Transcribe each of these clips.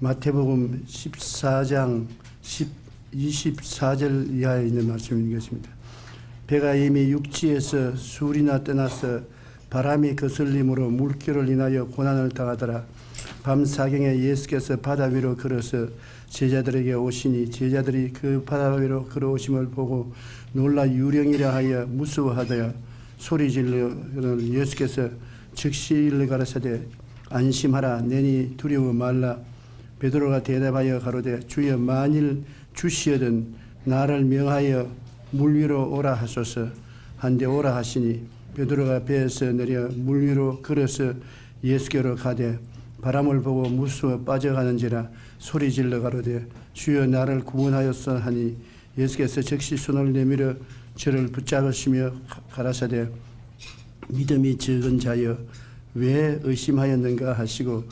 마태복음 14장 24절 이하에 있는 말씀인 것입니다. 배가 이미 육지에서 술이나 떠나서 바람이 거슬림으로 물결을 인하여 고난을 당하더라. 밤 사경에 예수께서 바다 위로 걸어서 제자들에게 오시니 제자들이 그 바다 위로 걸어오심을 보고 놀라 유령이라 하여 무서워하더라. 소리질러 예수께서 즉시 일러 가라사대 안심하라 내니 두려워 말라. 베드로가 대답하여 가로되 주여 만일 주시거든 나를 명하여 물 위로 오라 하소서 한데 오라 하시니 베드로가 배에서 내려 물 위로 걸어서 예수께로 가되 바람을 보고 무서워 빠져가는지라 소리질러 가로되 주여 나를 구원하였소 하니 예수께서 즉시 손을 내밀어 저를 붙잡으시며 가라사대 믿음이 적은 자여 왜 의심하였는가 하시고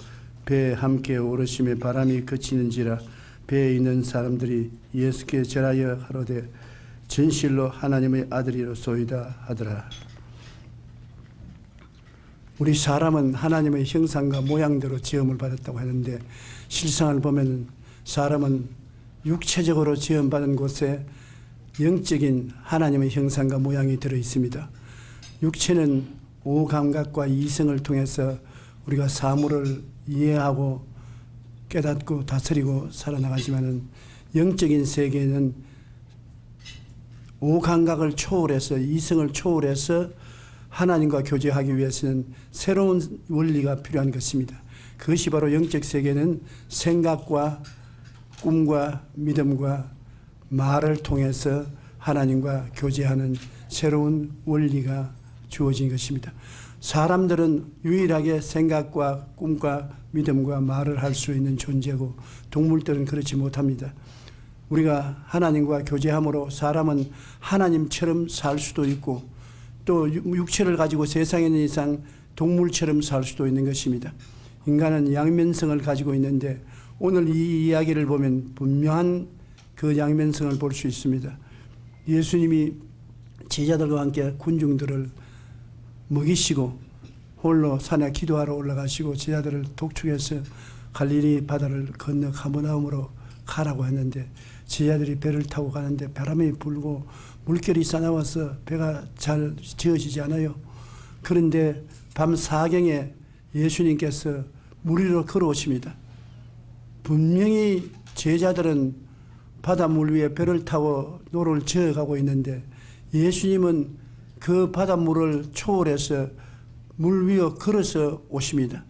배에 함께 오르심에 바람이 그치는지라 배에 있는 사람들이 예수께 절하여 가로되 진실로 하나님의 아들이로소이다 하더라. 우리 사람은 하나님의 형상과 모양대로 지음을 받았다고 하는데 실상을 보면 사람은 육체적으로 지음받은 곳에 영적인 하나님의 형상과 모양이 들어 있습니다. 육체는 오감각과 이성을 통해서 우리가 사물을 이해하고 깨닫고 다스리고 살아나가지만은 영적인 세계는 오감각을 초월해서 이성을 초월해서 하나님과 교제하기 위해서는 새로운 원리가 필요한 것입니다. 그것이 바로 영적 세계는 생각과 꿈과 믿음과 말을 통해서 하나님과 교제하는 새로운 원리가 주어진 것입니다. 사람들은 유일하게 생각과 꿈과 믿음과 말을 할 수 있는 존재고 동물들은 그렇지 못합니다. 우리가 하나님과 교제함으로 사람은 하나님처럼 살 수도 있고 또 육체를 가지고 세상에 있는 이상 동물처럼 살 수도 있는 것입니다. 인간은 양면성을 가지고 있는데 오늘 이 이야기를 보면 분명한 그 양면성을 볼 수 있습니다. 예수님이 제자들과 함께 군중들을 먹이시고 홀로 산에 기도하러 올라가시고 제자들을 독촉해서 갈릴리 바다를 건너 가버나움으로 가라고 했는데 제자들이 배를 타고 가는데 바람이 불고 물결이 싸나와서 배가 잘 지어지지 않아요. 그런데 밤 사경에 예수님께서 물 위로 걸어오십니다. 분명히 제자들은 바닷물 위에 배를 타고 노를 저어가고 있는데 예수님은 그 바닷물을 초월해서 물 위로 걸어서 오십니다.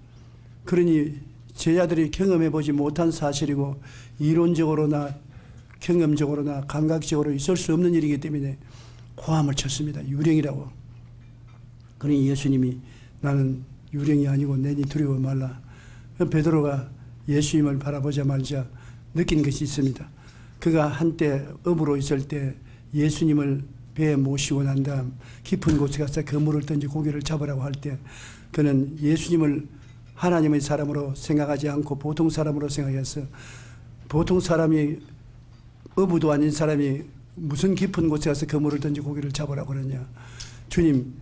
그러니 제자들이 경험해보지 못한 사실이고 이론적으로나 경험적으로나 감각적으로 있을 수 없는 일이기 때문에 고함을 쳤습니다. 유령이라고. 그러니 예수님이 나는 유령이 아니고 내니 두려워 말라. 베드로가 예수님을 바라보자마자 느낀 것이 있습니다. 그가 한때 어부로 있을 때 예수님을 배에 모시고 난 다음 깊은 곳에 가서 그물을 던지 고기를 잡으라고 할 때 그는 예수님을 하나님의 사람으로 생각하지 않고 보통 사람으로 생각해서 보통 사람이 어부도 아닌 사람이 무슨 깊은 곳에 가서 그물을 던지 고기를 잡으라고 그러냐. 주님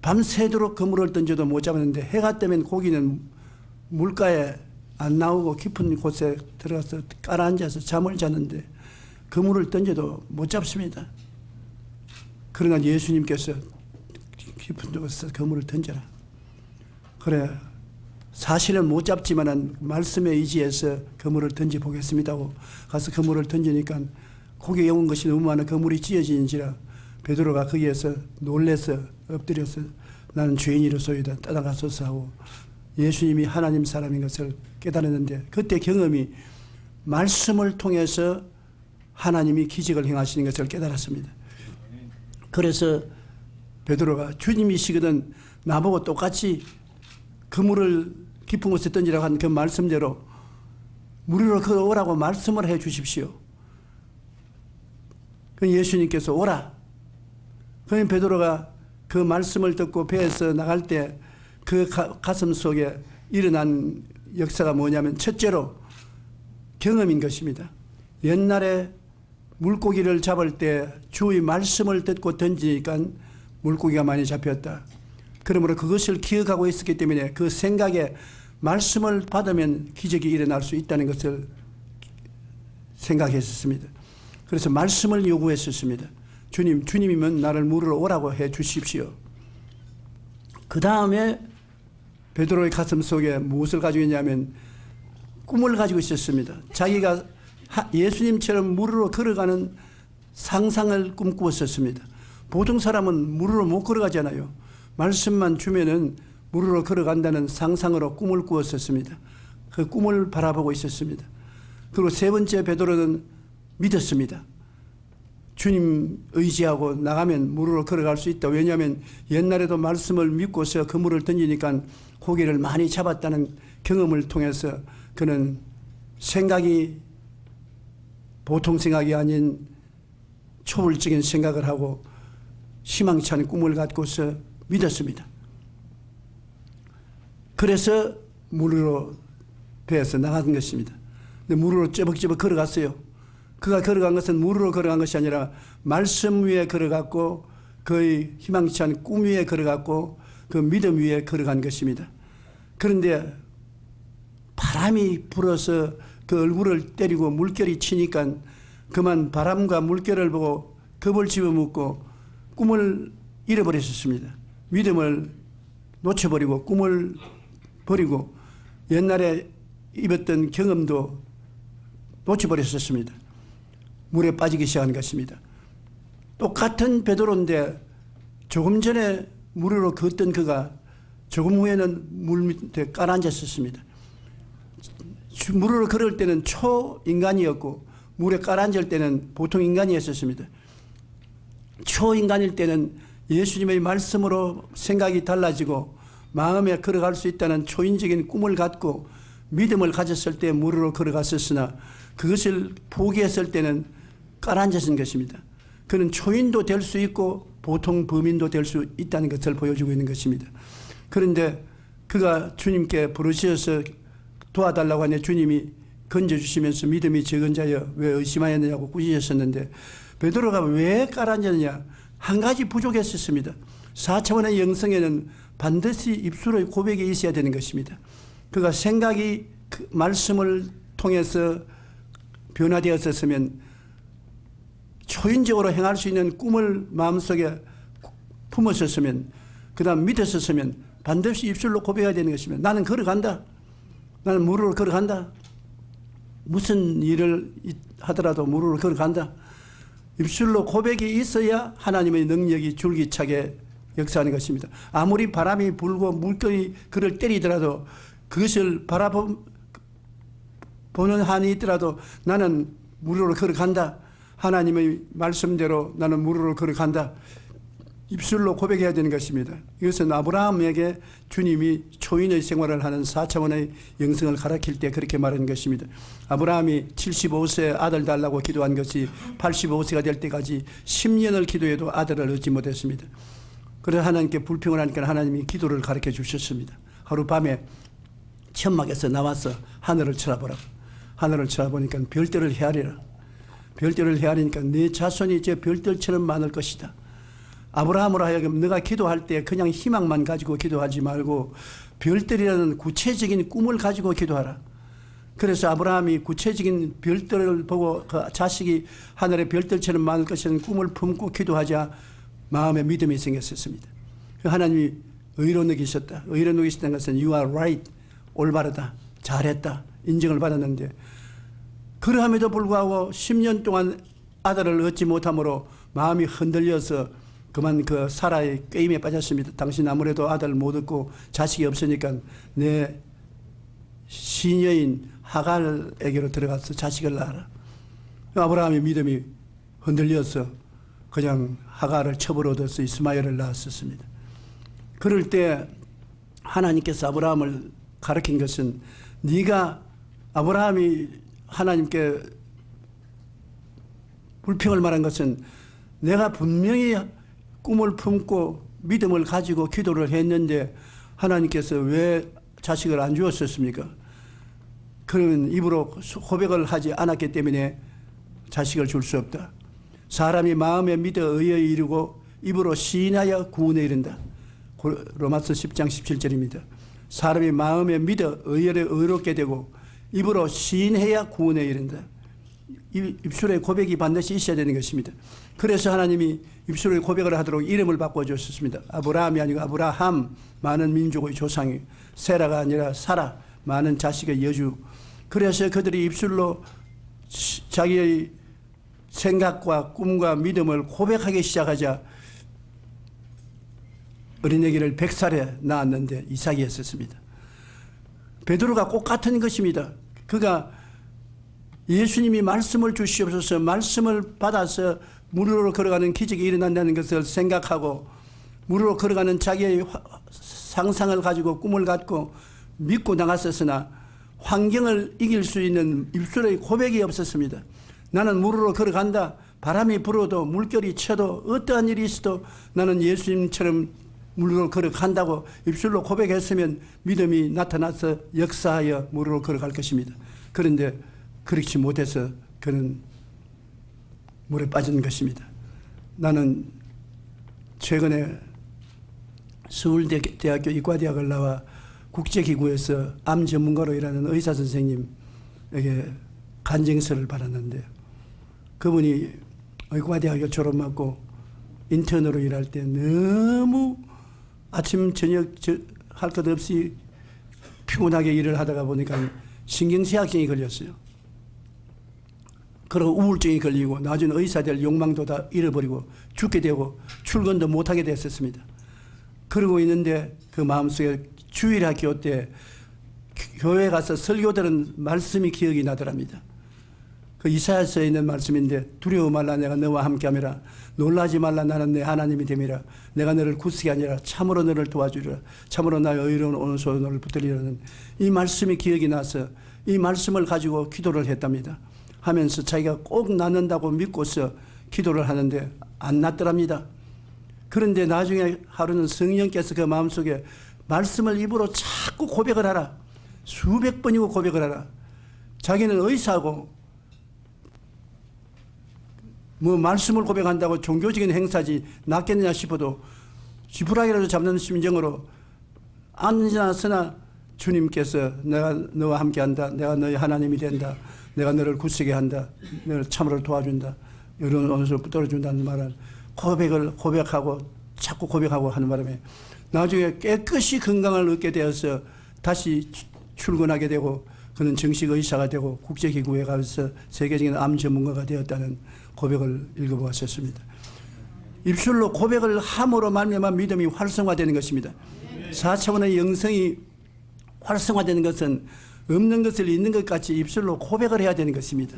밤새도록 그물을 던져도 못 잡았는데 해가 뜨면 고기는 물가에 안 나오고 깊은 곳에 들어가서 깔아앉아서 잠을 자는데 그물을 던져도 못 잡습니다. 그러나 예수님께서 깊은 곳에서 그물을 던져라. 그래 사실은 못 잡지만은 말씀에 의지해서 그물을 던져보겠습니다 하고 가서 그물을 던지니까 고기에 온 것이 너무 많아 그물이 찢어지는지라 베드로가 거기에서 놀래서 엎드려서 나는 죄인이로소이다 따라가소서 하고 예수님이 하나님 사람인 것을 깨달았는데 그때 경험이 말씀을 통해서 하나님이 기적을 행하시는 것을 깨달았습니다. 그래서 베드로가 주님이시거든 나보고 똑같이 그물을 깊은 곳에 던지라고 한 그 말씀대로 물 위로 걸어오라고 말씀을 해 주십시오. 예수님께서 오라. 그러면 베드로가 그 말씀을 듣고 배에서 나갈 때 그 가슴 속에 일어난 역사가 뭐냐면 첫째로 경험인 것입니다. 옛날에 물고기를 잡을 때 주의 말씀을 듣고 던지니까 물고기가 많이 잡혔다. 그러므로 그것을 기억하고 있었기 때문에 그 생각에 말씀을 받으면 기적이 일어날 수 있다는 것을 생각했었습니다. 그래서 말씀을 요구했었습니다. 주님이면 나를 물으러 오라고 해 주십시오. 그 다음에 베드로의 가슴 속에 무엇을 가지고 있냐면 꿈을 가지고 있었습니다. 자기가 예수님처럼 물으러 걸어가는 상상을 꿈꾸었었습니다. 보통 사람은 물으러 못 걸어가잖아요. 말씀만 주면은 물으러 걸어간다는 상상으로 꿈을 꾸었었습니다. 그 꿈을 바라보고 있었습니다. 그리고 세 번째 베드로는 믿었습니다. 주님 의지하고 나가면 물으로 걸어갈 수 있다. 왜냐하면 옛날에도 말씀을 믿고서 그물을 던지니까 고기를 많이 잡았다는 경험을 통해서 그는 생각이 보통 생각이 아닌 초월적인 생각을 하고 희망치 않은 꿈을 갖고서 믿었습니다. 그래서 물으로 배에서 나간 것입니다. 근데 물으로 쩌벅쩌벅 걸어갔어요. 그가 걸어간 것은 물으로 걸어간 것이 아니라 말씀 위에 걸어갔고 그의 희망치 않은 꿈 위에 걸어갔고 그 믿음 위에 걸어간 것입니다. 그런데 바람이 불어서 그 얼굴을 때리고 물결이 치니까 그만 바람과 물결을 보고 겁을 집어먹고 꿈을 잃어버렸었습니다. 믿음을 놓쳐버리고 꿈을 버리고 옛날에 입었던 경험도 놓쳐버렸었습니다. 물에 빠지기 시작한 것입니다. 똑같은 베드로인데 조금 전에 물으로 걷던 그가 조금 후에는 물 밑에 깔아앉았었습니다. 물으로 걸을 때는 초인간이었고 물에 깔아앉을 때는 보통 인간이었었습니다. 초인간일 때는 예수님의 말씀으로 생각이 달라지고 마음에 걸어갈 수 있다는 초인적인 꿈을 갖고 믿음을 가졌을 때 물으로 걸어갔었으나 그것을 포기했을 때는 깔아앉았은 것입니다. 그는 초인도 될 수 있고 보통 범인도 될 수 있다는 것을 보여주고 있는 것입니다. 그런데 그가 주님께 부르셔서 도와달라고 하니 주님이 건져주시면서 믿음이 적은 자여 왜 의심하였느냐고 꾸짖으셨는데 베드로가 왜 깔아앉았느냐 한 가지 부족했었습니다. 4차원의 영성에는 반드시 입술의 고백이 있어야 되는 것입니다. 그가 생각이 그 말씀을 통해서 변화되었었으면 초인적으로 행할 수 있는 꿈을 마음속에 품었었으면 그 다음 믿었었으면 반드시 입술로 고백해야 되는 것입니다. 나는 걸어간다. 나는 무릎으로 걸어간다. 무슨 일을 하더라도 무릎으로 걸어간다. 입술로 고백이 있어야 하나님의 능력이 줄기차게 역사하는 것입니다. 아무리 바람이 불고 물결이 그를 때리더라도 그것을 바라보는 한이 있더라도 나는 무릎으로 걸어간다. 하나님의 말씀대로 나는 무릎으로 걸어간다. 입술로 고백해야 되는 것입니다. 이것은 아브라함에게 주님이 초인의 생활을 하는 4차원의 영성을 가르칠 때 그렇게 말하는 것입니다. 아브라함이 75세 아들 달라고 기도한 것이 85세가 될 때까지 10년을 기도해도 아들을 얻지 못했습니다. 그래서 하나님께 불평을 하니까 하나님이 기도를 가르쳐 주셨습니다. 하룻밤에 천막에서 나와서 하늘을 쳐다보라. 하늘을 쳐다보니까 별들을 헤아리라. 별들을 헤아리니까 네 자손이 저 별들처럼 많을 것이다. 아브라함으로 하여금 너가 기도할 때 그냥 희망만 가지고 기도하지 말고 별들이라는 구체적인 꿈을 가지고 기도하라. 그래서 아브라함이 구체적인 별들을 보고 그 자식이 하늘의 별들처럼 많을 것이라는 꿈을 품고 기도하자 마음에 믿음이 생겼었습니다. 하나님이 의로 여기셨다. 의로 여기셨다는 것은 you are right. 올바르다. 잘했다. 인정을 받았는데 그러함에도 불구하고 10년 동안 아들을 얻지 못함으로 마음이 흔들려서 그만 그 사라의 게임에 빠졌습니다. 당신 아무래도 아들을 못 얻고 자식이 없으니까 내 시녀인 하갈에게로 들어가서 자식을 낳아라. 아브라함의 믿음이 흔들려서 그냥 하갈을 첩을 얻어서 이스마엘을 낳았었습니다. 그럴 때 하나님께서 아브라함을 가르친 것은 네가 아브라함이 하나님께 불평을 말한 것은 내가 분명히 꿈을 품고 믿음을 가지고 기도를 했는데 하나님께서 왜 자식을 안 주었었습니까? 그러면 입으로 고백을 하지 않았기 때문에 자식을 줄 수 없다. 사람이 마음에 믿어 의에 이르고 입으로 시인하여 구원에 이른다. 로마서 10장 17절입니다. 사람이 마음에 믿어 의롭게 되고 입으로 시인해야 구원에 이른다. 입술의 고백이 반드시 있어야 되는 것입니다. 그래서 하나님이 입술의 고백을 하도록 이름을 바꿔주셨습니다. 아브라함이 아니고 아브라함, 많은 민족의 조상이, 세라가 아니라 사라, 많은 자식의 여주. 그래서 그들이 입술로 자기의 생각과 꿈과 믿음을 고백하기 시작하자 어린애기를 100살에 낳았는데 이삭이었습니다. 베드로가 꼭 같은 것입니다. 그가 예수님이 말씀을 주시옵소서, 말씀을 받아서 무료로 걸어가는 기적이 일어난다는 것을 생각하고 무료로 걸어가는 자기의 상상을 가지고 꿈을 갖고 믿고 나갔었으나 환경을 이길 수 있는 입술의 고백이 없었습니다. 나는 무료로 걸어간다. 바람이 불어도 물결이 쳐도 어떠한 일이 있어도 나는 예수님처럼 무료로 걸어간다고 입술로 고백했으면 믿음이 나타나서 역사하여 무료로 걸어갈 것입니다. 그런데 그렇지 못해서 그는 물에 빠진 것입니다. 나는 최근에 서울대학교 이과대학을 나와 국제기구에서 암 전문가로 일하는 의사 선생님에게 간증서를 받았는데 그분이 의과대학을 졸업하고 인턴으로 일할 때 너무 아침 저녁 할 것 없이 피곤하게 일을 하다가 보니까 신경쇠약증이 걸렸어요. 그리고 우울증이 걸리고 나중에 의사 될 욕망도 다 잃어버리고 죽게 되고 출근도 못하게 됐었습니다. 그러고 있는데 그 마음속에 주일학교 때 교회 가서 설교 들은 말씀이 기억이 나더랍니다. 그 이사야서에 있는 말씀인데 두려워 말라 내가 너와 함께함이라 놀라지 말라 나는 내 하나님이 됨이라 내가 너를 굳세게 하니라 참으로 너를 도와주리라 참으로 나의 의로운 오른손으로 너를 붙들리라는 이 말씀이 기억이 나서 이 말씀을 가지고 기도를 했답니다. 하면서 자기가 꼭 낫는다고 믿고서 기도를 하는데 안 낫더랍니다. 그런데 나중에 하루는 성령께서 그 마음속에 말씀을 입으로 자꾸 고백을 하라. 수백 번이고 고백을 하라. 자기는 의사고 뭐 말씀을 고백한다고 종교적인 행사지 낫겠느냐 싶어도 지푸라기라도 잡는 심정으로 앉아서나 주님께서 내가 너와 함께한다. 내가 너의 하나님이 된다. 내가 너를 굳세게 한다. 너를 참으로 도와준다. 이런 언어를 붙들어준다는 말을 고백하고 자꾸 고백하고 하는 바람에 나중에 깨끗이 건강을 얻게 되어서 다시 출근하게 되고 그는 정식 의사가 되고 국제기구에 가서 세계적인 암 전문가가 되었다는 고백을 읽어보았었습니다. 입술로 고백을 함으로 말미암아 믿음이 활성화되는 것입니다. 4차원의 영성이 활성화되는 것은 없는 것을 있는 것 같이 입술로 고백을 해야 되는 것입니다.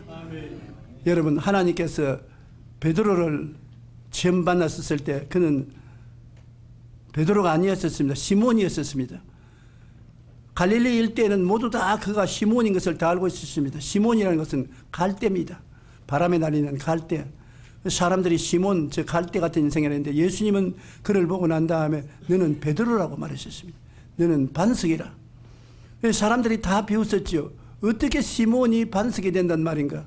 여러분 하나님께서 베드로를 처음 만났을 때 그는 베드로가 아니었습니다. 시몬이었습니다. 갈릴리 일대에는 모두 다 그가 시몬인 것을 다 알고 있었습니다. 시몬이라는 것은 갈대입니다. 바람에 날리는 갈대. 사람들이 시몬, 저 갈대 같은 인생이라 했는데 예수님은 그를 보고 난 다음에 너는 베드로라고 말하셨습니다. 너는 반석이라. 사람들이 다 비웃었죠. 어떻게 시몬이 반석이 된단 말인가.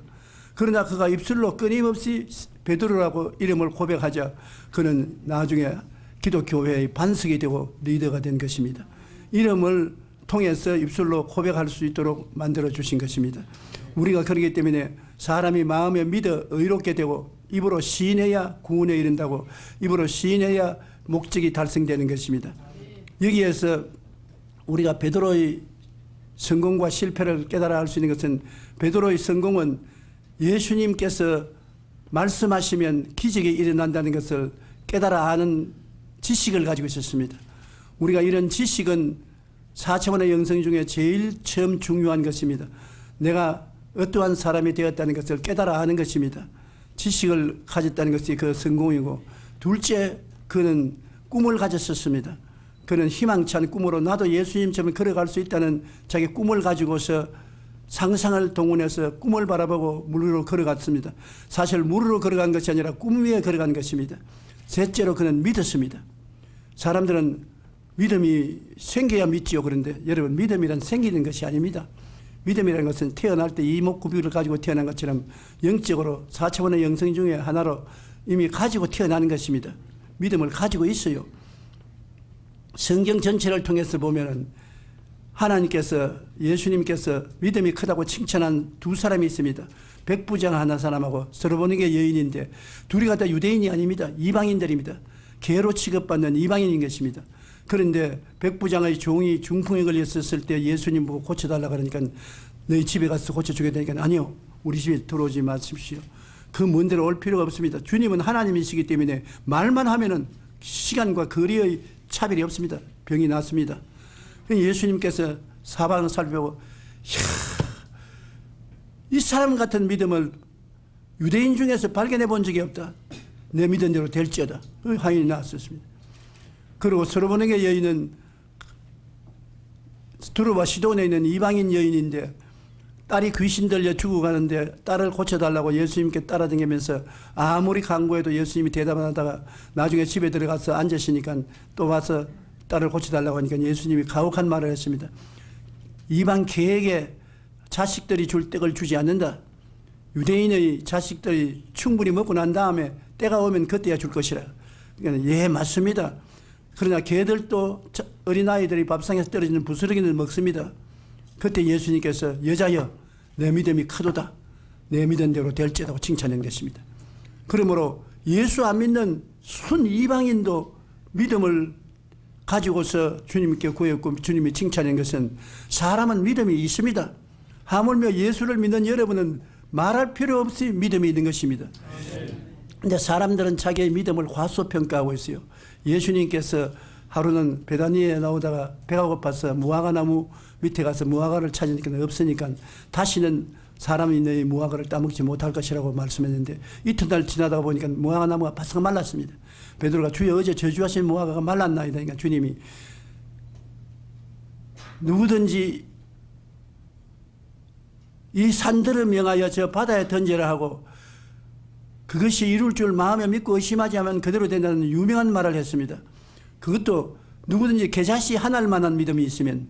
그러나 그가 입술로 끊임없이 베드로라고 이름을 고백하자 그는 나중에 기독교회의 반석이 되고 리더가 된 것입니다. 이름을 통해서 입술로 고백할 수 있도록 만들어 주신 것입니다. 우리가 그렇기 때문에 사람이 마음에 믿어 의롭게 되고 입으로 시인해야 구원에 이른다고 입으로 시인해야 목적이 달성되는 것입니다. 여기에서 우리가 베드로의 성공과 실패를 깨달아 알 수 있는 것은 베드로의 성공은 예수님께서 말씀하시면 기적이 일어난다는 것을 깨달아 아는 지식을 가지고 있었습니다. 우리가 이런 지식은 4차원의 영성 중에 제일 처음 중요한 것입니다. 내가 어떠한 사람이 되었다는 것을 깨달아 아는 것입니다. 지식을 가졌다는 것이 그 성공이고 둘째 그는 꿈을 가졌었습니다. 그는 희망찬 꿈으로 나도 예수님처럼 걸어갈 수 있다는 자기 꿈을 가지고서 상상을 동원해서 꿈을 바라보고 물으로 걸어갔습니다. 사실 물으로 걸어간 것이 아니라 꿈 위에 걸어간 것입니다. 셋째로 그는 믿었습니다. 사람들은 믿음이 생겨야 믿지요. 그런데 여러분 믿음이란 생기는 것이 아닙니다. 믿음이라는 것은 태어날 때 이목구비를 가지고 태어난 것처럼 영적으로 4차원의 영성 중에 하나로 이미 가지고 태어나는 것입니다. 믿음을 가지고 있어요. 성경 전체를 통해서 보면은 하나님께서 예수님께서 믿음이 크다고 칭찬한 두 사람이 있습니다. 백부장 하나 사람하고 스로보니게 여인인데 둘이 다 유대인이 아닙니다. 이방인들입니다. 개로 취급받는 이방인인 것입니다. 그런데 백부장의 종이 중풍에 걸렸었을 때 예수님 보고 고쳐달라고 그러니까 너희 집에 가서 고쳐주게 되니까 아니요. 우리 집에 들어오지 마십시오. 그 먼 데로 올 필요가 없습니다. 주님은 하나님이시기 때문에 말만 하면은 시간과 거리의 차별이 없습니다. 병이 낫습니다. 예수님께서 사방을 살펴보고 이 사람 같은 믿음을 유대인 중에서 발견해 본 적이 없다. 내 믿은 대로 될지어다. 하인이 나왔었습니다. 그리고 스로보니게 여인은 두루와 시돈에 있는 이방인 여인인데 딸이 귀신 들려 죽어가는데 딸을 고쳐달라고 예수님께 따라다니면서 아무리 간구해도 예수님이 대답 안 하다가 나중에 집에 들어가서 앉으시니까 또 와서 딸을 고쳐달라고 하니까 예수님이 가혹한 말을 했습니다. 이방 개에게 자식들이 줄 떡을 주지 않는다. 유대인의 자식들이 충분히 먹고 난 다음에 때가 오면 그때야 줄 것이라. 그러니까 예, 맞습니다. 그러나 개들도 어린아이들이 밥상에서 떨어지는 부스러기를 먹습니다. 그때 예수님께서 여자여 내 믿음이 크도다. 내 믿은 대로 될지라고 칭찬한 것입니다. 그러므로 예수 안 믿는 순 이방인도 믿음을 가지고서 주님께 구했고 주님이 칭찬한 것은 사람은 믿음이 있습니다. 하물며 예수를 믿는 여러분은 말할 필요 없이 믿음이 있는 것입니다. 그런데 사람들은 자기의 믿음을 과소평가하고 있어요. 예수님께서 하루는 베다니에 나오다가 배가 고파서 무화과 나무 밑에 가서 무화과를 찾으니까 없으니까 다시는 사람이 너희 무화과를 따먹지 못할 것이라고 말씀했는데 이튿날 지나다가 보니까 무화과 나무가 바싹 말랐습니다. 베드로가 주여 어제 저주하신 무화과가 말랐나이다. 그러니까 주님이 누구든지 이 산들을 명하여 저 바다에 던지라 하고 그것이 이룰 줄 마음에 믿고 의심하지 않으면 그대로 된다는 유명한 말을 했습니다. 그것도 누구든지 겨자씨 한 알만한 믿음이 있으면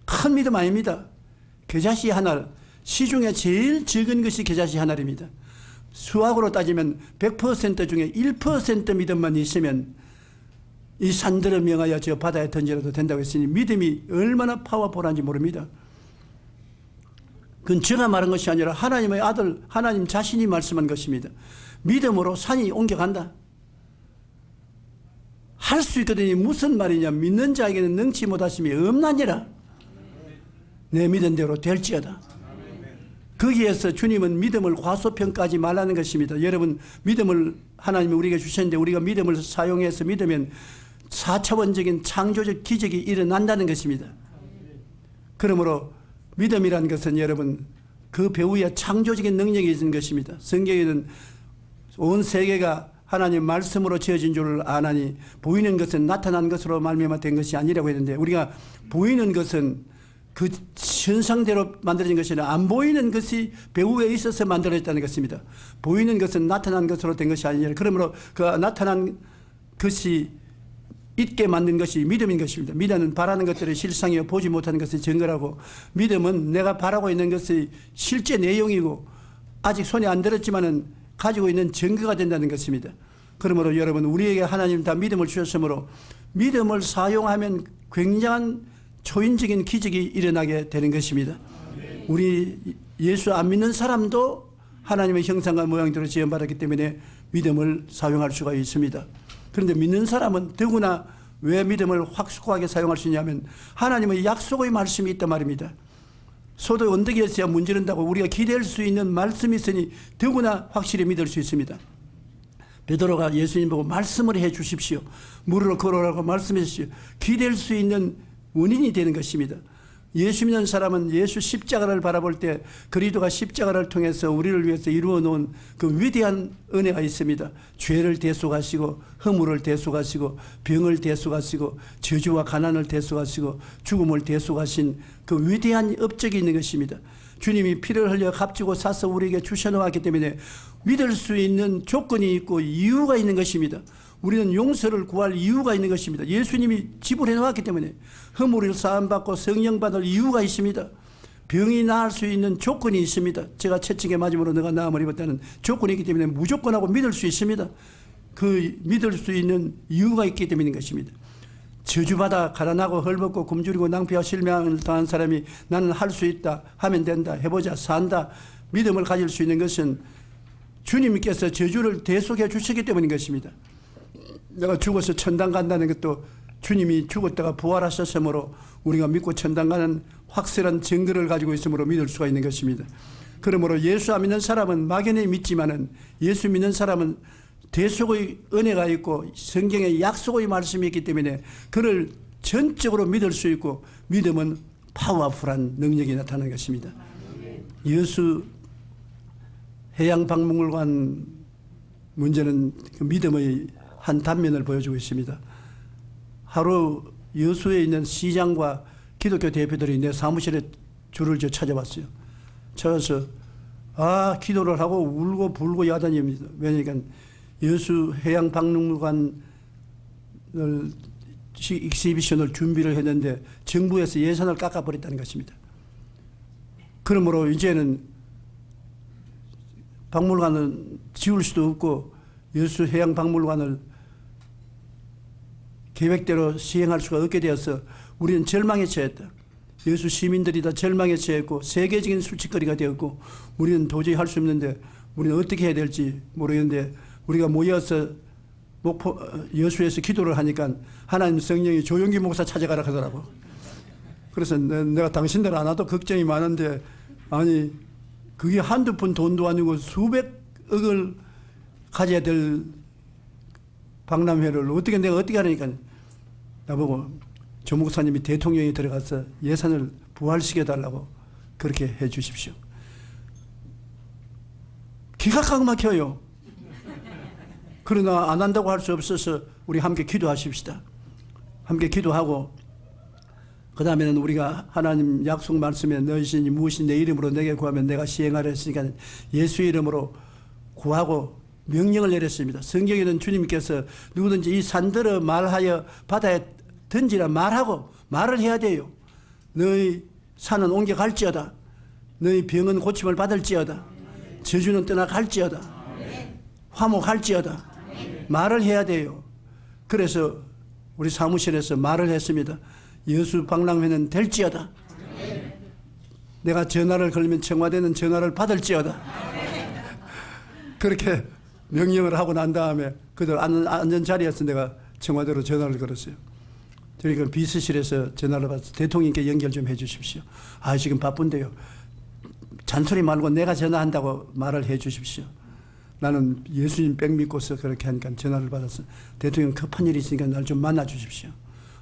큰 믿음 아닙니다. 겨자씨 한 알, 시중에 제일 적은 것이 겨자씨 한 알입니다. 수학으로 따지면 100% 중에 1% 믿음만 있으면 이 산들을 명하여 저 바다에 던지라도 된다고 했으니 믿음이 얼마나 파워풀한지 모릅니다. 그건 제가 말한 것이 아니라 하나님의 아들 하나님 자신이 말씀한 것입니다. 믿음으로 산이 옮겨간다. 할 수 있거든요. 무슨 말이냐. 믿는 자에게는 능치 못하심이 없나니라. 내 믿은 대로 될지어다. 거기에서 주님은 믿음을 과소평가하지 말라는 것입니다. 여러분 믿음을 하나님이 우리에게 주셨는데 우리가 믿음을 사용해서 믿으면 4차원적인 창조적 기적이 일어난다는 것입니다. 그러므로 믿음이라는 것은 여러분 그 배후에 창조적인 능력이 있는 것입니다. 성경에는 온 세계가 하나님 말씀으로 지어진 줄 아나니 보이는 것은 나타난 것으로 말미암아 된 것이 아니라고 했는데 우리가 보이는 것은 그 현상대로 만들어진 것이 아니라 안 보이는 것이 배후에 있어서 만들어졌다는 것입니다. 보이는 것은 나타난 것으로 된 것이 아니라 그러므로 그 나타난 것이 있게 만든 것이 믿음인 것입니다. 믿음은 바라는 것들의 실상이요 보지 못하는 것의 증거라고 믿음은 내가 바라고 있는 것의 실제 내용이고 아직 손에 안 들었지만은 가지고 있는 증거가 된다는 것입니다. 그러므로 여러분 우리에게 하나님 다 믿음을 주셨으므로 믿음을 사용하면 굉장한 초인적인 기적이 일어나게 되는 것입니다. 우리 예수 안 믿는 사람도 하나님의 형상과 모양대로 지음받았기 때문에 믿음을 사용할 수가 있습니다. 그런데 믿는 사람은 더구나 왜 믿음을 확고하게 사용할 수 있냐면 하나님의 약속의 말씀이 있단 말입니다. 소도 언덕에 있어야 문지른다고 우리가 기댈 수 있는 말씀이 있으니 더구나 확실히 믿을 수 있습니다. 베드로가 예수님 보고 말씀을 해 주십시오. 무릎을 걸어라고 말씀해 주십시오. 기댈 수 있는 원인이 되는 것입니다. 예수 믿는 사람은 예수 십자가를 바라볼 때 그리스도가 십자가를 통해서 우리를 위해서 이루어 놓은 그 위대한 은혜가 있습니다. 죄를 대속하시고 허물을 대속하시고 병을 대속하시고 저주와 가난을 대속하시고 죽음을 대속하신 그 위대한 업적이 있는 것입니다. 주님이 피를 흘려 값지고 사서 우리에게 주셔놓았기 때문에 믿을 수 있는 조건이 있고 이유가 있는 것입니다. 우리는 용서를 구할 이유가 있는 것입니다. 예수님이 지불해 놓았기 때문에 허물을 사함받고 성령 받을 이유가 있습니다. 병이 나을 수 있는 조건이 있습니다. 제가 채찍에 맞음으로 너가 나음을 입었다는 조건이 있기 때문에 무조건 하고 믿을 수 있습니다. 그 믿을 수 있는 이유가 있기 때문인 것입니다. 저주받아 가난하고 헐벗고 굶주리고 낭비와 실명을 당한 사람이 나는 할 수 있다, 하면 된다, 해보자, 산다, 믿음을 가질 수 있는 것은 주님께서 저주를 대속해 주시기 때문인 것입니다. 내가 죽어서 천당 간다는 것도 주님이 죽었다가 부활하셨으므로 우리가 믿고 천당 가는 확실한 증거를 가지고 있으므로 믿을 수가 있는 것입니다. 그러므로 예수 안 믿는 사람은 막연히 믿지만은 예수 믿는 사람은 대속의 은혜가 있고 성경에 약속의 말씀이 있기 때문에 그를 전적으로 믿을 수 있고 믿음은 파워풀한 능력이 나타나는 것입니다. 여수 해양박물관 문제는 그 믿음의 한 단면을 보여주고 있습니다. 하루 여수에 있는 시장과 기독교 대표들이 내 사무실에 줄을 찾아왔어요. 찾아서 기도를 하고 울고 불고 야단입니다. 왜냐하면 여수 해양박물관을 익시비션을 준비를 했는데 정부에서 예산을 깎아버렸다는 것입니다. 그러므로 이제는 박물관은 지울 수도 없고 여수 해양박물관을 계획대로 시행할 수가 없게 되어서 우리는 절망에 처했다. 여수 시민들이 다 절망에 처했고 세계적인 술집거리가 되었고 우리는 도저히 할 수 없는데 우리는 어떻게 해야 될지 모르겠는데 우리가 모여서 여수에서 기도를 하니까 하나님 성령이 조용기 목사 찾아가라 하더라고. 그래서 내가 당신들 안 와도 걱정이 많은데 아니 그게 한두 푼 돈도 아니고 수백억을 가져야 될 박람회를 내가 어떻게 하니까 나보고 조 목사님이 대통령이 들어가서 예산을 부활시켜달라고 그렇게 해 주십시오. 기가 꽉 막혀요. 그러나 안 한다고 할 수 없어서 우리 함께 기도하십시다. 함께 기도하고 그 다음에는 우리가 하나님 약속 말씀에 너희신이 무엇이 내 이름으로 내게 구하면 내가 시행하려 했으니까 예수의 이름으로 구하고 명령을 내렸습니다. 성경에는 주님께서 누구든지 이 산들어 말하여 바다에 던지라 말하고 말을 해야 돼요. 너희 산은 옮겨갈지어다. 너희 병은 고침을 받을지어다. 저주는 떠나갈지어다. 화목할지어다. 말을 해야 돼요. 그래서 우리 사무실에서 말을 했습니다. 여수 박람회는 될지어다. 내가 전화를 걸면 청와대는 전화를 받을지어다. 그렇게 명령을 하고 난 다음에 그들 앉은 자리에서 내가 청와대로 전화를 걸었어요. 그러니까 비서실에서 전화를 받아서 대통령께 연결 좀 해 주십시오. 지금 바쁜데요. 잔소리 말고 내가 전화한다고 말을 해 주십시오. 나는 예수님 백 믿고서 그렇게 하니까 전화를 받아서 대통령 급한 일이 있으니까 날 좀 만나 주십시오.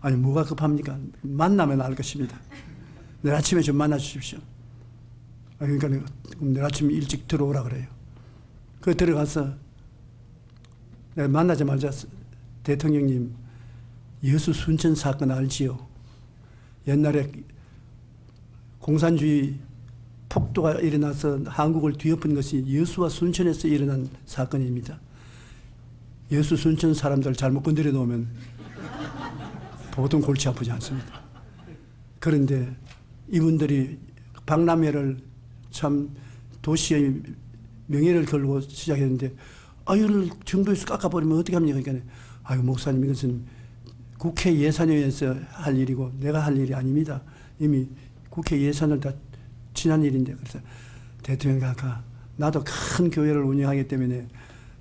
아니 뭐가 급합니까? 만나면 알 것입니다. 내일 아침에 좀 만나 주십시오. 그러니까 내일 아침 일찍 들어오라 그래요. 그 들어가서 내가 만나자마자 대통령님 여수 순천 사건 알지요? 옛날에 공산주의 폭도가 일어나서 한국을 뒤엎은 것이 여수와 순천에서 일어난 사건입니다. 여수 순천 사람들 잘못 건드려 놓으면 보통 골치 아프지 않습니다. 그런데 이분들이 박람회를 참 도시의 명예를 걸고 시작했는데 이걸 정부에서 깎아버리면 어떻게 합니까? 그러니까 목사님 이것은 국회 예산위에서 할 일이고 내가 할 일이 아닙니다. 이미 국회 예산을 다 지난 일인데 그래서 대통령이 아까 나도 큰 교회를 운영하기 때문에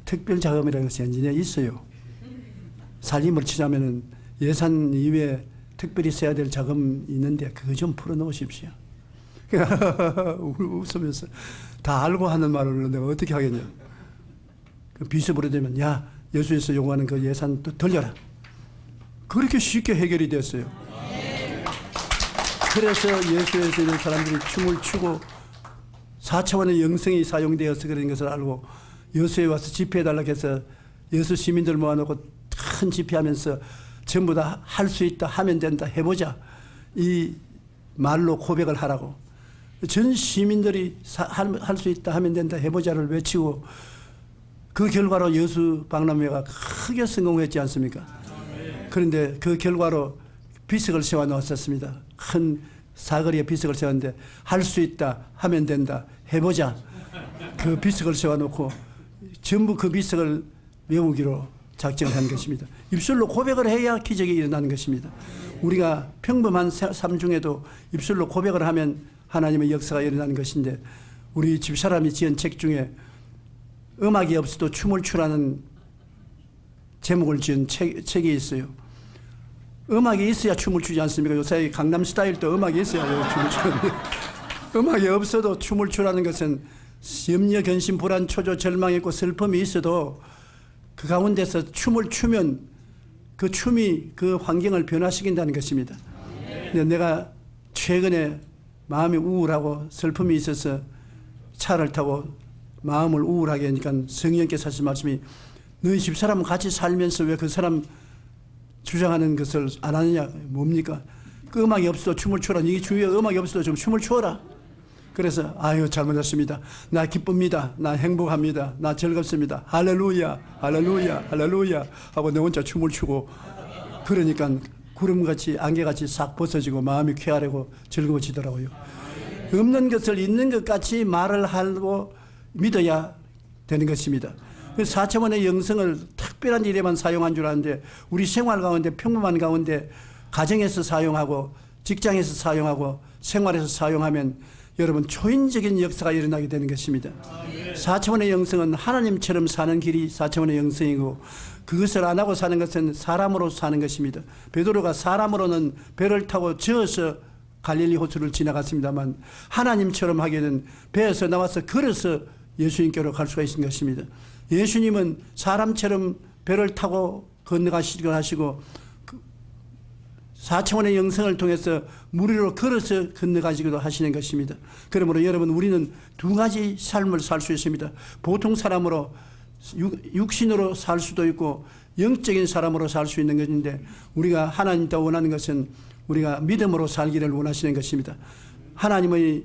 특별 자금이라는 것이 연진에 있어요. 살림을 치자면은 예산 이외에 특별히 써야 될 자금이 있는데 그거 좀 풀어놓으십시오. 웃으면서 다 알고 하는 말을 내가 어떻게 하겠냐. 그 비서부로 되면 여수에서 요구하는 그 예산 또 돌려라. 그렇게 쉽게 해결이 됐어요. 그래서 예수에서 있는 사람들이 춤을 추고 4차원의 영성이 사용되어서 그런 것을 알고 여수에 와서 집회해달라고 해서 여수 시민들 모아놓고 큰 집회하면서 전부 다 할 수 있다, 하면 된다, 해보자. 이 말로 고백을 하라고. 전 시민들이 할 수 있다, 하면 된다, 해보자를 외치고 그 결과로 여수 박람회가 크게 성공했지 않습니까? 그런데 그 결과로 비석을 세워놓았었습니다. 큰 사거리에 비석을 세웠는데 할 수 있다, 하면 된다, 해보자. 그 비석을 세워놓고 전부 그 비석을 외우기로 작정을 한 것입니다. 입술로 고백을 해야 기적이 일어나는 것입니다. 우리가 평범한 삶 중에도 입술로 고백을 하면 하나님의 역사가 일어나는 것인데, 우리 집사람이 지은 책 중에 음악이 없어도 춤을 추라는 제목을 지은 책이 있어요. 음악이 있어야 춤을 추지 않습니까? 요새 강남 스타일도 음악이 있어야 춤을 추는데, 음악이 없어도 춤을 추라는 것은 염려, 근심, 불안, 초조, 절망이 있고 슬픔이 있어도 그 가운데서 춤을 추면 그 춤이 그 환경을 변화시킨다는 것입니다. 근데 내가 최근에 마음이 우울하고 슬픔이 있어서 차를 타고 마음을 우울하게 하니까 성령께서 하신 말씀이, 너희 집사람은 같이 살면서 왜 그 사람 주장하는 것을 안 하느냐. 뭡니까? 그 음악이 없어도 춤을 추라. 이게 중요해. 음악이 없어도 좀 춤을 추어라. 그래서 아유, 잘못했습니다. 나 기쁩니다. 나 행복합니다. 나 즐겁습니다. 할렐루야, 할렐루야, 할렐루야 하고 내 혼자 춤을 추고, 그러니까 구름같이 안개같이 싹 벗어지고 마음이 쾌활하고 즐거워지더라고요. 없는 것을 있는 것 같이 말을 하고 믿어야 되는 것입니다. 4차원의 영성을 특별한 일에만 사용한 줄 아는데, 우리 생활 가운데, 평범한 가운데, 가정에서 사용하고 직장에서 사용하고 생활에서 사용하면 여러분 초인적인 역사가 일어나게 되는 것입니다. 4차원의 영성은 하나님처럼 사는 길이 4차원의 영성이고, 그것을 안 하고 사는 것은 사람으로 사는 것입니다. 베드로가 사람으로는 배를 타고 저어서 갈릴리 호수를 지나갔습니다만, 하나님처럼 하기에는 배에서 나와서 걸어서 예수님께로 갈 수가 있는 것입니다. 예수님은 사람처럼 배를 타고 건너가시기도 하시고, 4차원의 영성을 통해서 물 위로 걸어서 건너가시기도 하시는 것입니다. 그러므로 여러분, 우리는 두 가지 삶을 살 수 있습니다. 보통 사람으로, 육신으로 살 수도 있고 영적인 사람으로 살 수 있는 것인데, 우리가 하나님도 원하는 것은 우리가 믿음으로 살기를 원하시는 것입니다. 하나님의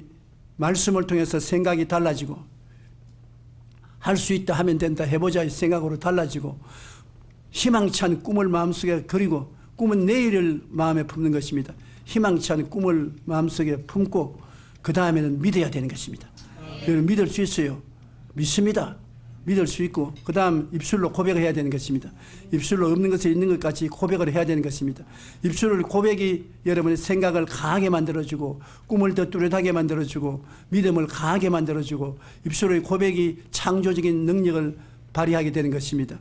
말씀을 통해서 생각이 달라지고, 할 수 있다 하면 된다, 해보자 생각으로 달라지고, 희망찬 꿈을 마음속에 그리고, 꿈은 내일을 마음에 품는 것입니다. 희망찬 꿈을 마음속에 품고 그 다음에는 믿어야 되는 것입니다. 여러분, 믿을 수 있어요. 믿습니다. 믿을 수 있고, 그 다음 입술로 고백을 해야 되는 것입니다. 입술로 없는 것을 있는 것 같이 고백을 해야 되는 것입니다. 입술로 고백이 여러분의 생각을 강하게 만들어주고, 꿈을 더 뚜렷하게 만들어주고, 믿음을 강하게 만들어주고, 입술의 고백이 창조적인 능력을 발휘하게 되는 것입니다.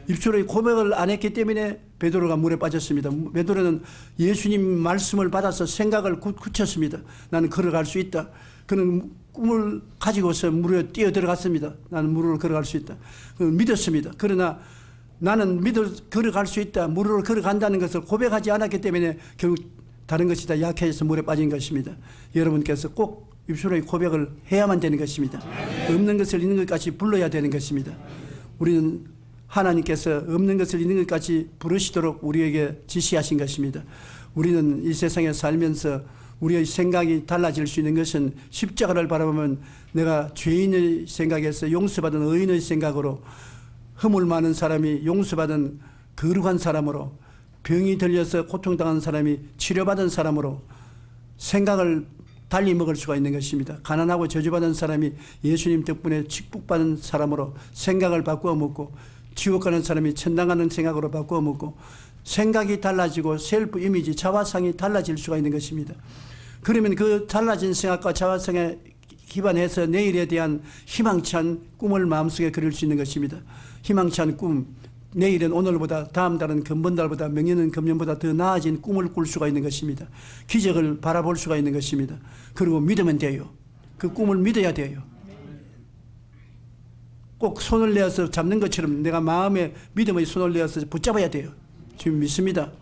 입술의 고백을 안 했기 때문에 베드로가 물에 빠졌습니다. 베드로는 예수님 말씀을 받아서 생각을 굳혔습니다. 나는 걸어갈 수 있다. 그는 꿈을 가지고서 물에 뛰어 들어갔습니다. 나는 물을 걸어갈 수 있다. 믿었습니다. 그러나 나는 걸어갈 수 있다, 물을 걸어간다는 것을 고백하지 않았기 때문에 결국 다른 것이 다 약해져서 물에 빠진 것입니다. 여러분께서 꼭 입술의 고백을 해야만 되는 것입니다. 없는 것을 있는 것까지 불러야 되는 것입니다. 우리는 하나님께서 없는 것을 있는 것까지 부르시도록 우리에게 지시하신 것입니다. 우리는 이 세상에 살면서 우리의 생각이 달라질 수 있는 것은, 십자가를 바라보면 내가 죄인의 생각에서 용서받은 의인의 생각으로, 허물 많은 사람이 용서받은 거룩한 사람으로, 병이 들려서 고통당한 사람이 치료받은 사람으로 생각을 달리 먹을 수가 있는 것입니다. 가난하고 저주받은 사람이 예수님 덕분에 축복받은 사람으로 생각을 바꾸어 먹고, 지옥 가는 사람이 천당 가는 생각으로 바꾸어 먹고, 생각이 달라지고 셀프 이미지, 자화상이 달라질 수가 있는 것입니다. 그러면 그 달라진 생각과 자화상에 기반해서 내일에 대한 희망찬 꿈을 마음속에 그릴 수 있는 것입니다. 희망찬 꿈, 내일은 오늘보다, 다음 달은 금번달보다, 명년은 금년보다 더 나아진 꿈을 꿀 수가 있는 것입니다. 기적을 바라볼 수가 있는 것입니다. 그리고 믿으면 돼요. 그 꿈을 믿어야 돼요. 꼭 손을 내어서 잡는 것처럼 내가 마음에 믿음의 손을 내어서 붙잡아야 돼요. 지금 믿습니다.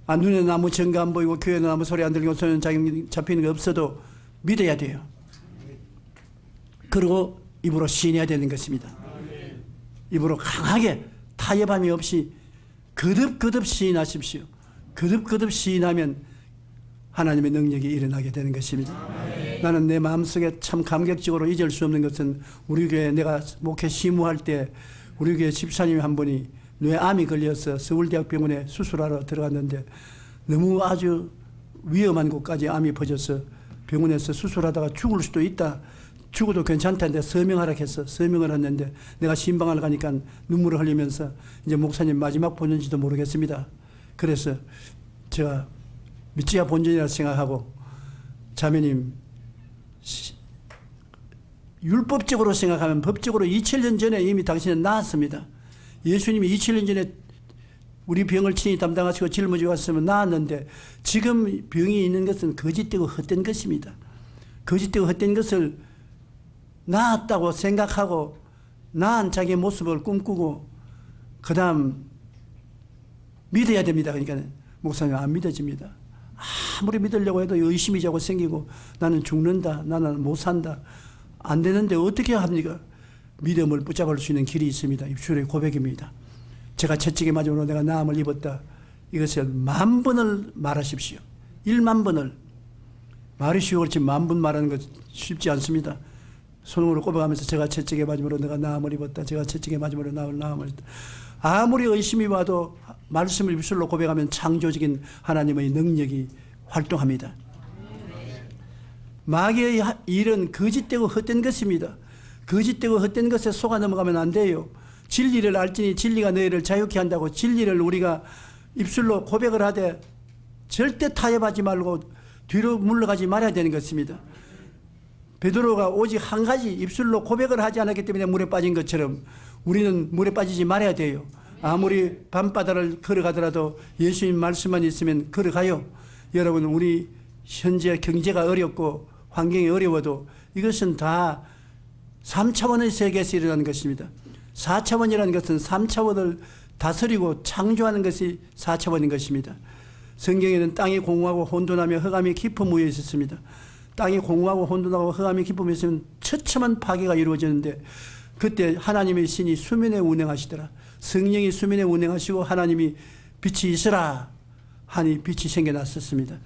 눈에는 아무 증거 안 보이고 귀에는 아무 소리 안 들리고 손에는 잡히는 게 없어도 믿어야 돼요. 그리고 입으로 시인해야 되는 것입니다. 입으로 강하게 타협함이 없이 거듭거듭 시인하십시오. 거듭거듭 시인하면 하나님의 능력이 일어나게 되는 것입니다. 나는 내 마음속에 참 감격적으로 잊을 수 없는 것은, 우리 교회 내가 목회 시무할 때 우리 교회 집사님 한 분이 뇌암이 걸려서 서울대학병원에 수술하러 들어갔는데, 너무 아주 위험한 곳까지 암이 퍼져서 병원에서 수술하다가 죽을 수도 있다, 죽어도 괜찮다는데 서명하라 했어. 서명을 했는데 내가 신방을 가니까 눈물을 흘리면서 이제 목사님 마지막 본전인지도 모르겠습니다. 그래서 제가 믿지야 본전이라 생각하고 자매님 율법적으로 생각하면 법적으로 2000년 전에 이미 당신은 나았습니다. 예수님이 2000년 전에 우리 병을 친히 담당하시고 짊어지고 왔으면 나았는데 지금 병이 있는 것은 거짓되고 헛된 것입니다. 거짓되고 헛된 것을 나았다고 생각하고 나은 자기의 모습을 꿈꾸고 그 다음 믿어야 됩니다. 그러니까 목사님 안 믿어집니다. 아무리 믿으려고 해도 의심이 자꾸 생기고 나는 죽는다. 나는 못 산다. 안 되는데 어떻게 합니까? 믿음을 붙잡을 수 있는 길이 있습니다. 입술의 고백입니다. 제가 채찍에 맞음으로 내가 나음을 입었다. 이것을 10,000번을 말하십시오. 10,000,000번을. 말이 쉬워 그렇지 10,000번 말하는 것 쉽지 않습니다. 손으로 고백하면서 제가 채찍에 맞음으로 내가 나음을 입었다. 제가 채찍에 맞음으로 나음을 입었다. 아무리 의심이 와도 말씀을 입술로 고백하면 창조적인 하나님의 능력이 활동합니다. 마귀의 일은 거짓되고 헛된 것입니다. 거짓되고 헛된 것에 속아 넘어가면 안 돼요. 진리를 알지니 진리가 너희를 자유케 한다고 진리를 우리가 입술로 고백을 하되 절대 타협하지 말고 뒤로 물러가지 말아야 되는 것입니다. 베드로가 오직 한 가지 입술로 고백을 하지 않았기 때문에 물에 빠진 것처럼 우리는 물에 빠지지 말아야 돼요. 아무리 밤바다를 걸어가더라도 예수님 말씀만 있으면 걸어가요. 여러분 우리 현재 경제가 어렵고 환경이 어려워도 이것은 다 3차원의 세계에서 일어나는 것입니다. 4차원이라는 것은 3차원을 다스리고 창조하는 것이 4차원인 것입니다. 성경에는 땅이 공허하고 혼돈하며 흑암이 깊은 무에 있었습니다. 땅이 공허하고 혼돈하고 흑암이 깊은 무에 있으면 처참한 파괴가 이루어졌는데 그때 하나님의 신이 수면에 운행하시더라. 성령이 수면에 운행하시고 하나님이 빛이 있으라 하니 빛이 생겨났었습니다.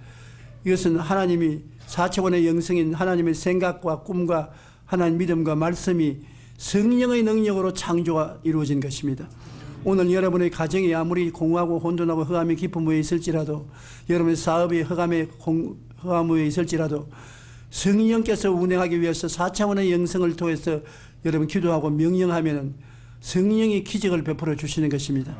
이것은 하나님이 4차원의 영성인 하나님의 생각과 꿈과 하나님 믿음과 말씀이 성령의 능력으로 창조가 이루어진 것입니다. 오늘 여러분의 가정이 아무리 공허하고 혼돈하고 흑암이 깊은 무에 있을지라도 여러분의 사업이 흑암 무에 있을지라도 성령께서 운행하기 위해서 4차원의 영성을 통해서 여러분 기도하고 명령하면 성령이 기적을 베풀어 주시는 것입니다.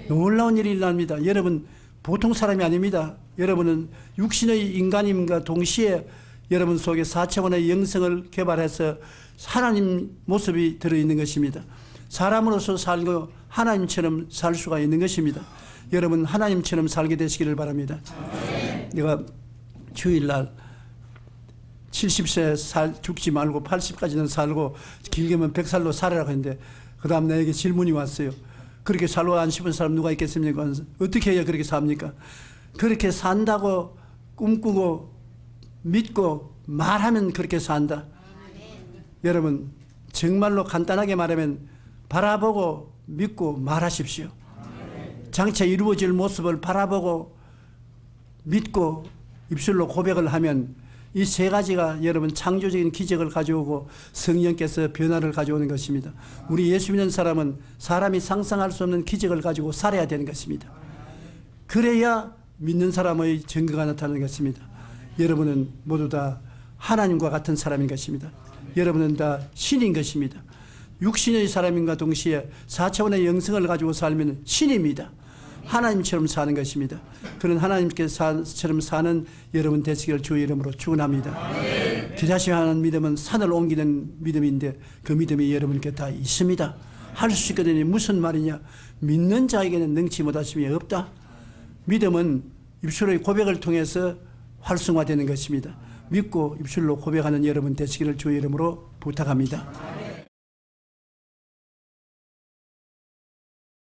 놀라운 일이 일어납니다. 여러분 보통 사람이 아닙니다. 여러분은 육신의 인간임과 동시에 여러분 속에 4차원의 영성을 개발해서 하나님 모습이 들어있는 것입니다. 사람으로서 살고 하나님처럼 살 수가 있는 것입니다. 여러분 하나님처럼 살게 되시기를 바랍니다. 내가 주일날 70세 죽지 말고 80까지는 살고 길게면 100살로 살아라고 했는데 그 다음 나에게 질문이 왔어요. 그렇게 살고 안 싶은 사람 누가 있겠습니까? 어떻게 해야 그렇게 삽니까? 그렇게 산다고 꿈꾸고 믿고 말하면 그렇게 산다. 여러분 정말로 간단하게 말하면 바라보고 믿고 말하십시오. 장차 이루어질 모습을 바라보고 믿고 입술로 고백을 하면 이 세 가지가 여러분 창조적인 기적을 가져오고 성령께서 변화를 가져오는 것입니다. 우리 예수 믿는 사람은 사람이 상상할 수 없는 기적을 가지고 살아야 되는 것입니다. 그래야 믿는 사람의 증거가 나타나는 것입니다. 여러분은 모두 다 하나님과 같은 사람인 것입니다. 여러분은 다 신인 것입니다. 육신의 사람인과 동시에 4차원의 영성을 가지고 살면 신입니다. 하나님처럼 사는 것입니다. 그런 하나님께서처럼 사는 여러분 되시기를 주의 이름으로 축원합니다. 기다시하는 믿음은 산을 옮기는 믿음인데 그 믿음이 여러분께 다 있습니다. 할 수 있거든요. 무슨 말이냐? 믿는 자에게는 능치 못하심이 없다. 믿음은 입술의 고백을 통해서 활성화되는 것입니다. 믿고 입술로 고백하는 여러분 되시기를 주의 이름으로 부탁합니다.